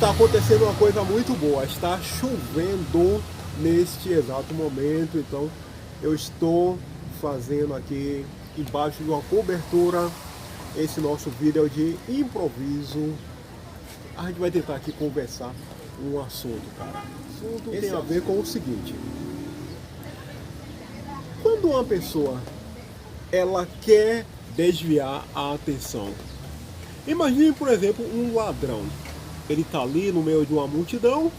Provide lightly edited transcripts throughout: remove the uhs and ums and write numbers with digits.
está acontecendo uma coisa muito boa. Está chovendo neste exato momento, então eu estou fazendo aqui embaixo de uma cobertura esse nosso vídeo de improviso. A gente vai tentar aqui conversar um assunto, cara. O assunto tem a ver com o seguinte: quando uma pessoa ela quer desviar a atenção, imagine, por exemplo, um ladrão. Ele está ali no meio de uma multidão,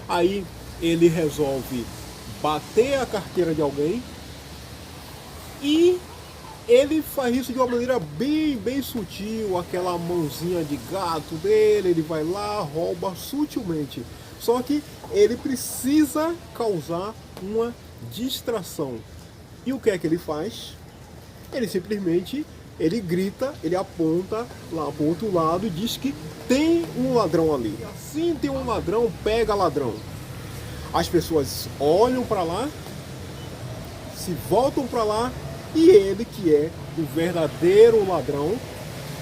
aí ele resolve bater a carteira de alguém e ele faz isso de uma maneira bem sutil, aquela mãozinha de gato dele, ele vai lá, rouba sutilmente. Só que ele precisa causar uma distração. E o que é que ele faz? Ele simplesmente, ele grita, ele aponta lá para o outro lado e diz que tem um ladrão ali. Assim tem um ladrão, pega ladrão. As pessoas olham para lá, se voltam para lá, e ele, que é o verdadeiro ladrão,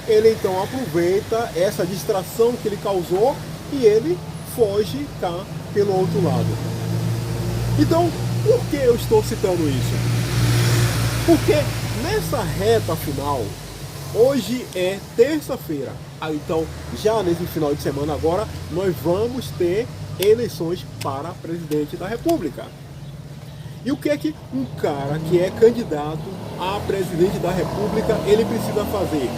ele então aproveita essa distração que ele causou e ele foge cá pelo outro lado. Então, por que eu estou citando isso? Porque nessa reta final, hoje é terça-feira, então já nesse final de semana agora, nós vamos ter eleições para presidente da República. E o que é que um cara que é candidato a presidente da República, ele precisa fazer?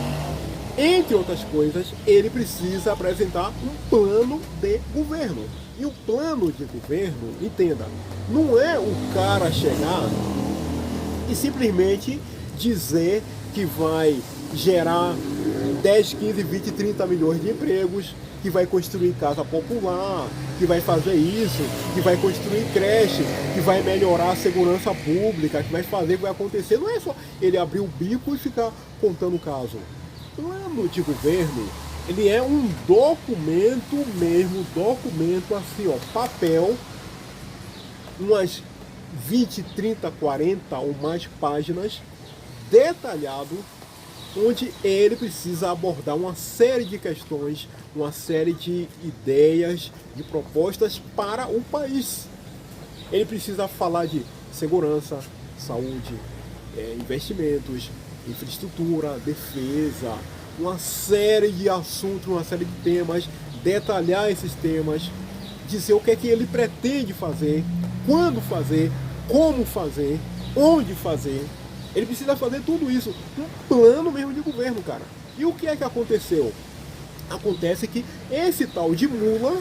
Entre outras coisas, ele precisa apresentar um plano de governo. E o plano de governo, entenda, não é o cara chegar e simplesmente dizer que vai gerar 10, 15, 20, 30 milhões de empregos, que vai construir casa popular, que vai fazer isso, que vai construir creche, que vai melhorar a segurança pública, que vai fazer, que vai acontecer. Não é só ele abrir o bico e ficar contando o caso. O plano de governo, ele é um documento mesmo, documento assim, ó, papel, umas 20, 30, 40 ou mais páginas, detalhado, onde ele precisa abordar uma série de questões, uma série de ideias, de propostas para o país. Ele precisa falar de segurança, saúde, investimentos, infraestrutura, defesa, uma série de assuntos, uma série de temas, detalhar esses temas, dizer o que é que ele pretende fazer, quando fazer, como fazer, onde fazer. Ele precisa fazer tudo isso, um plano mesmo de governo, cara. E o que é que aconteceu? Acontece que esse tal de Mula,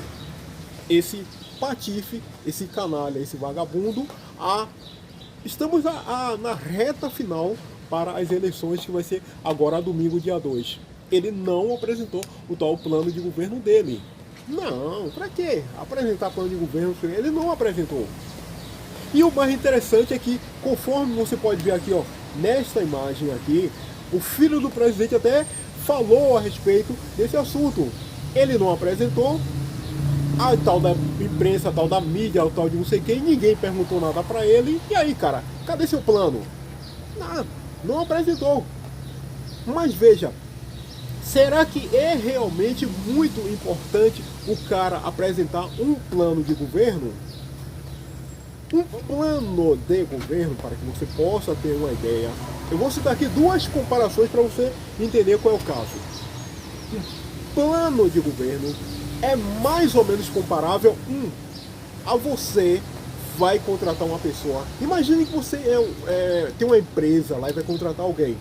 esse patife, esse canalha, esse vagabundo, estamos na reta final para as eleições, que vai ser agora domingo, dia 2. Ele não apresentou o tal plano de governo dele. Não, pra quê? Apresentar plano de governo, ele não apresentou. E o mais interessante é que, conforme você pode ver aqui, ó, nesta imagem aqui, o filho do presidente até falou a respeito desse assunto. Ele não apresentou, a tal da imprensa, a tal da mídia, a tal de não sei quem, ninguém perguntou nada pra ele. E aí, cara, cadê seu plano? Não apresentou. Mas veja, será que é realmente muito importante o cara apresentar um plano de governo? Um plano de governo, para que você possa ter uma ideia. Eu vou citar aqui duas comparações para você entender qual é o caso. Um plano de governo é mais ou menos comparável a você vai contratar uma pessoa. Imagine que você tem uma empresa lá e vai contratar alguém.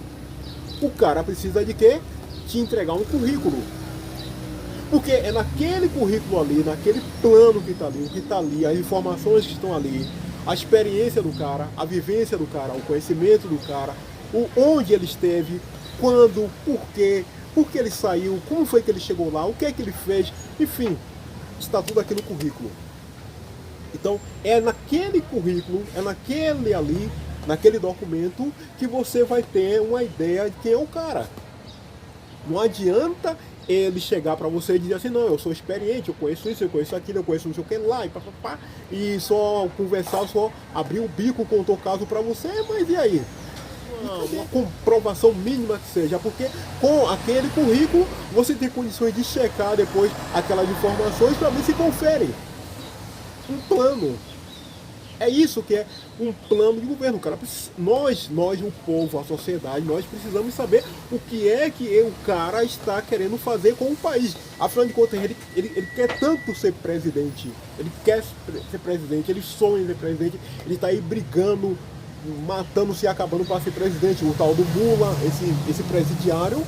O cara precisa de quê? Te entregar um currículo. Porque é naquele currículo ali, naquele plano que está ali, o que está ali, as informações que estão ali, a experiência do cara, a vivência do cara, o conhecimento do cara, onde ele esteve, quando, por que ele saiu, como foi que ele chegou lá, o que é que ele fez, enfim, está tudo aqui no currículo. Então, é naquele currículo, é naquele ali, naquele documento, que você vai ter uma ideia de quem é o cara. Não adianta ele chegar para você e dizer assim, não, eu sou experiente, eu conheço isso, eu conheço aquilo, eu conheço não sei o que lá, e só conversar, só abrir o bico, contou o caso para você, mas e aí? uma comprovação mínima que seja, porque com aquele currículo você tem condições de checar depois aquelas informações para ver se confere um plano. É isso que é um plano de governo, cara. Nós, o povo, a sociedade, nós precisamos saber o que é que o cara está querendo fazer com o país. Afinal de contas, ele quer tanto ser presidente, ele quer ser presidente, ele sonha em ser presidente, ele está aí brigando, matando-se e acabando para ser presidente, o tal do Lula, esse presidiário.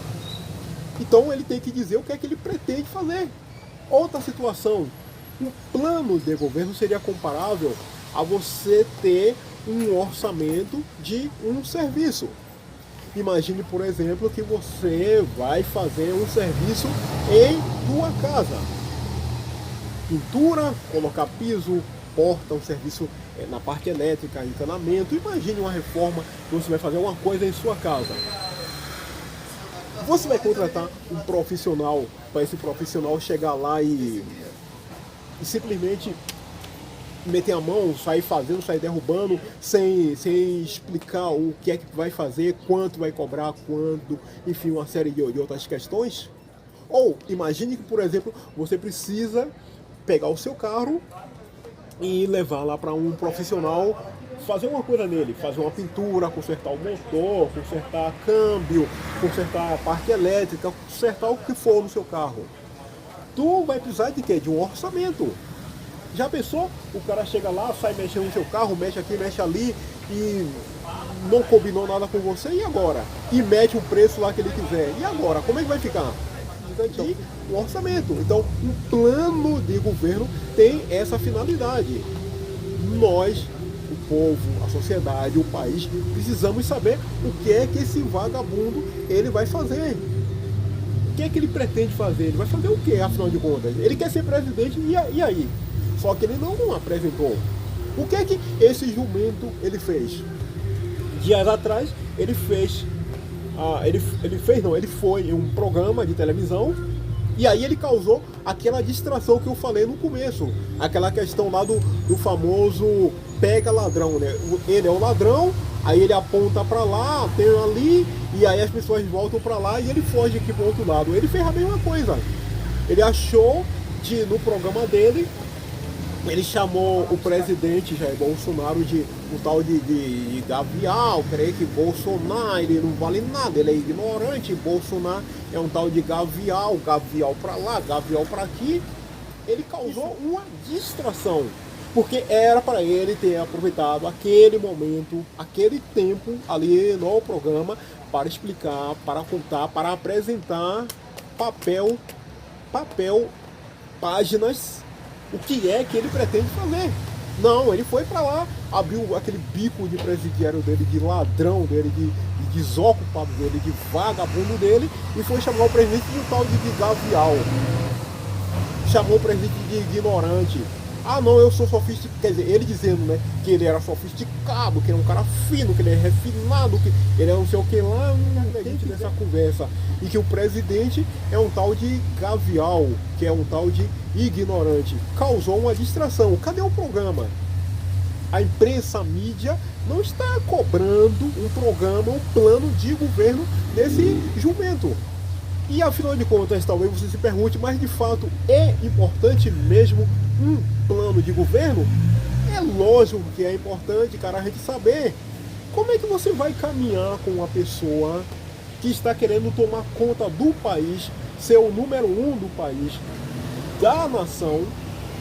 Então ele tem que dizer o que é que ele pretende fazer. Outra situação, um plano de governo seria comparável a você ter um orçamento de um serviço. Imagine, por exemplo, que você vai fazer um serviço em sua casa. Pintura, colocar piso, porta, um serviço na parte elétrica, encanamento. Imagine uma reforma que você vai fazer uma coisa em sua casa. Você vai contratar um profissional para esse profissional chegar lá e simplesmente meter a mão, sair fazendo, sair derrubando, sem explicar o que é que vai fazer, quanto vai cobrar, quando, enfim, uma série de outras questões? Ou imagine que, por exemplo, você precisa pegar o seu carro e levar lá para um profissional fazer uma coisa nele, fazer uma pintura, consertar o motor, consertar câmbio, consertar a parte elétrica, consertar o que for no seu carro. Tu vai precisar de quê? De um orçamento. Já pensou? O cara chega lá, sai mexendo no seu carro, mexe aqui, mexe ali e não combinou nada com você, e agora? E mete o preço lá que ele quiser. E agora? Como é que vai ficar? Precisa de um orçamento. Então, um plano de governo tem essa finalidade. Nós, o povo, a sociedade, o país, precisamos saber o que é que esse vagabundo ele vai fazer. O que é que ele pretende fazer? Ele vai fazer o quê, afinal de contas? Ele quer ser presidente, e aí? Só que ele não apresentou. O que é que esse jumento ele fez? Dias atrás ele fez, ele foi em um programa de televisão e aí ele causou aquela distração que eu falei no começo, aquela questão lá do famoso pega ladrão, né? Ele é o ladrão, aí ele aponta para lá, tem ali, e aí as pessoas voltam para lá e ele foge aqui para o outro lado. Ele fez a mesma coisa. Ele achou no programa dele, ele chamou o presidente Jair Bolsonaro de um tal de gavial, creio que Bolsonaro, ele não vale nada, ele é ignorante, Bolsonaro é um tal de gavial, gavial para lá, gavial para aqui. Ele causou uma distração, porque era para ele ter aproveitado aquele momento, aquele tempo ali no programa para explicar, para contar, para apresentar páginas, o que é que ele pretende fazer. Não, ele foi para lá, abriu aquele bico de presidiário dele, de ladrão dele, de desocupado dele, de vagabundo dele, e foi chamar o presidente de um tal de gavial. Chamou o presidente de ignorante. Ah não, eu sou sofisticado, quer dizer, ele dizendo, né, que ele era sofisticado, que ele é um cara fino, que ele é refinado, que ele é não sei o que lá, gente dessa conversa. E que o presidente é um tal de gavial, que é um tal de ignorante. Causou uma distração. Cadê o programa? A imprensa, a mídia não está cobrando um programa, um plano de governo desse jumento. E afinal de contas, talvez você se pergunte, mas de fato é importante mesmo um plano de governo? É lógico que é importante, cara, a gente saber como é que você vai caminhar com uma pessoa que está querendo tomar conta do país, ser o número 1 do país, da nação,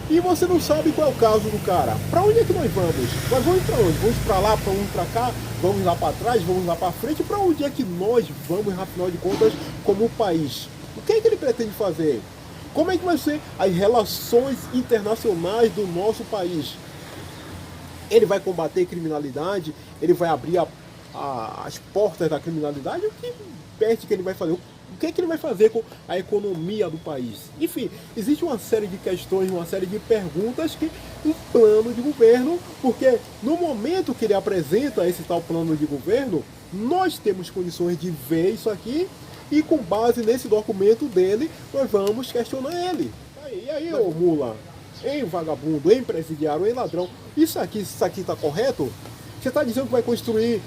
e você não sabe qual é o caso do cara. Para onde é que nós vamos? Nós vamos para onde? Vamos para lá, vamos para cá, vamos lá para trás, vamos lá para frente. Para onde é que nós vamos, afinal de contas, como país? O que é que ele pretende fazer? Como é que vai ser as relações internacionais do nosso país? Ele vai combater criminalidade? Ele vai abrir as portas da criminalidade? O que perde que ele vai fazer? O que é que ele vai fazer com a economia do país? Enfim, existe uma série de questões, uma série de perguntas que um plano de governo, porque no momento que ele apresenta esse tal plano de governo, nós temos condições de ver isso aqui e com base nesse documento dele, nós vamos questionar ele. E aí, ô mula, hein vagabundo, hein presidiário, hein ladrão, isso aqui está correto? Você está dizendo que vai construir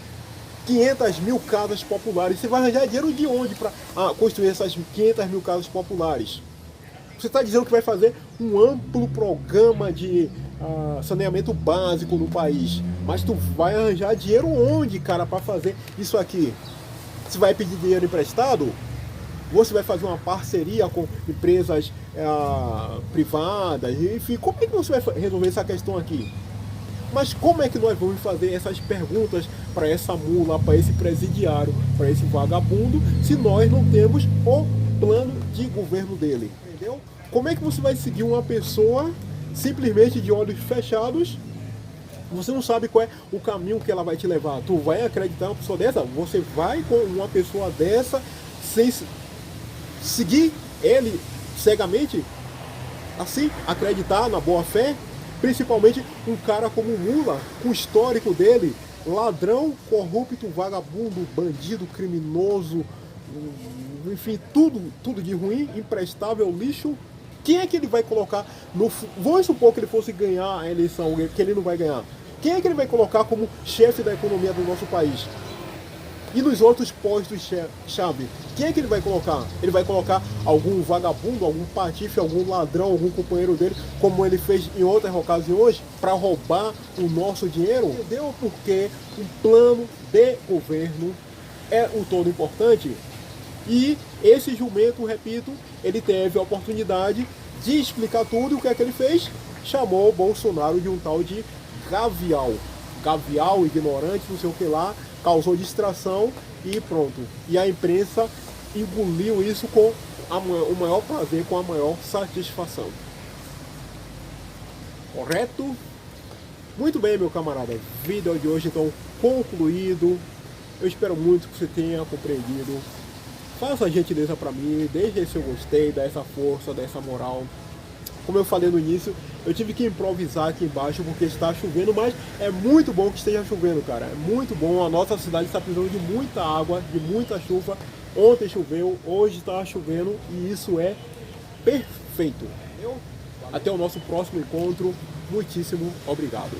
500 mil casas populares. Você vai arranjar dinheiro de onde para construir essas 500 mil casas populares? Você está dizendo que vai fazer um amplo programa de saneamento básico no país, mas tu vai arranjar dinheiro onde, cara, para fazer isso aqui? Você vai pedir dinheiro emprestado? Você vai fazer uma parceria com empresas privadas? Enfim, como é que você vai resolver essa questão aqui? Mas como é que nós vamos fazer essas perguntas para essa mula, para esse presidiário, para esse vagabundo, se nós não temos o plano de governo dele? Entendeu? Como é que você vai seguir uma pessoa simplesmente de olhos fechados? Você não sabe qual é o caminho que ela vai te levar. Tu vai acreditar em uma pessoa dessa? Você vai com uma pessoa dessa sem seguir ele cegamente? Assim, acreditar na boa fé? Principalmente um cara como o Lula, com o histórico dele, ladrão, corrupto, vagabundo, bandido, criminoso, enfim, tudo de ruim, imprestável, lixo. Quem é que ele vai colocar no... Vamos supor que ele fosse ganhar a eleição, que ele não vai ganhar. Quem é que ele vai colocar como chefe da economia do nosso país? E nos outros postos-chave, quem é que ele vai colocar? Ele vai colocar algum vagabundo, algum patife, algum ladrão, algum companheiro dele, como ele fez em outras ocasiões, para roubar o nosso dinheiro? Entendeu? Porque um plano de governo é o todo importante. E esse jumento, repito, ele teve a oportunidade de explicar tudo. E o que é que ele fez? Chamou o Bolsonaro de um tal de gavial. Gavial, ignorante, não sei o que lá, causou distração e pronto. E a imprensa engoliu isso com o maior prazer, com a maior satisfação. Correto? Muito bem, meu camarada. Vídeo de hoje então concluído. Eu espero muito que você tenha compreendido. Faça a gentileza para mim, deixe seu gostei, dá essa força, dá essa moral. Como eu falei no início, eu tive que improvisar aqui embaixo porque está chovendo, mas é muito bom que esteja chovendo, cara. É muito bom, a nossa cidade está precisando de muita água, de muita chuva. Ontem choveu, hoje está chovendo e isso é perfeito. Até o nosso próximo encontro. Muitíssimo obrigado.